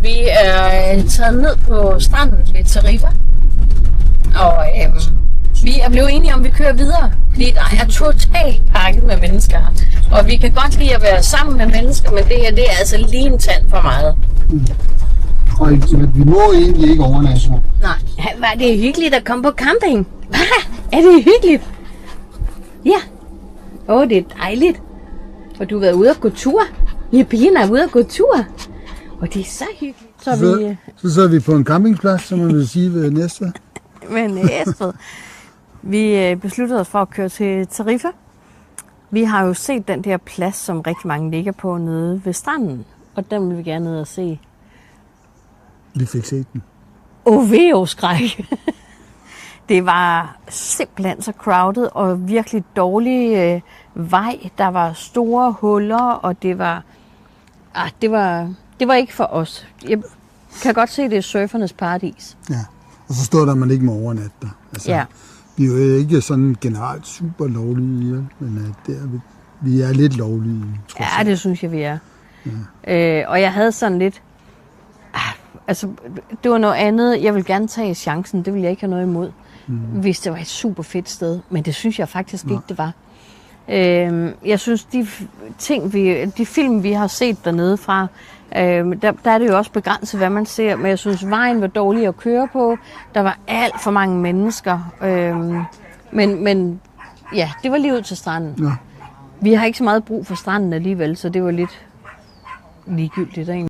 Vi er taget ned på stranden ved Tarifa, og vi er blevet enige om, at vi kører videre, fordi der er totalt pakket med mennesker her. Og vi kan godt lide at være sammen med mennesker, men det her, det er altså lige en tand for meget. Og vi må egentlig ikke overnatte. Nej. Var det hyggeligt at komme på camping? Er det hyggeligt? Ja. Det er dejligt. Og du har været ude at gå tur. Ja, pigerne er ude at gå tur. Og det er så hyggeligt. Så sidder vi på en campingplads, som man vil sige ved Næstved. Med Næstved. Vi besluttede os for at køre til Tarifa. Vi har jo set den der plads, som rigtig mange ligger på nede ved stranden. Og den vil vi gerne ned og se. Vi fik set den. Oveo-skræk. Det var simpelthen så crowded og virkelig dårlig vej. Der var store huller, og det var ikke for os. Jeg kan godt se, det er surfernes paradis. Ja, og så står der, at man ikke må overnatte der. Altså, ja. Vi er jo ikke sådan generelt super lovlige, men vi er lidt lovlige. Ja, det synes jeg, vi er. Ja. Og jeg havde sådan lidt... Altså, det var noget andet. Jeg vil gerne tage chancen. Det vil jeg ikke have noget imod, hvis det var et super fedt sted. Men det synes jeg faktisk ikke, det var. Jeg synes, de film, vi har set dernede fra, der er det jo også begrænset, hvad man ser. Men jeg synes, vejen var dårlig at køre på. Der var alt for mange mennesker. Men ja, det var lige ud til stranden. Ja. Vi har ikke så meget brug for stranden alligevel, så det var lidt ligegyldigt egentlig.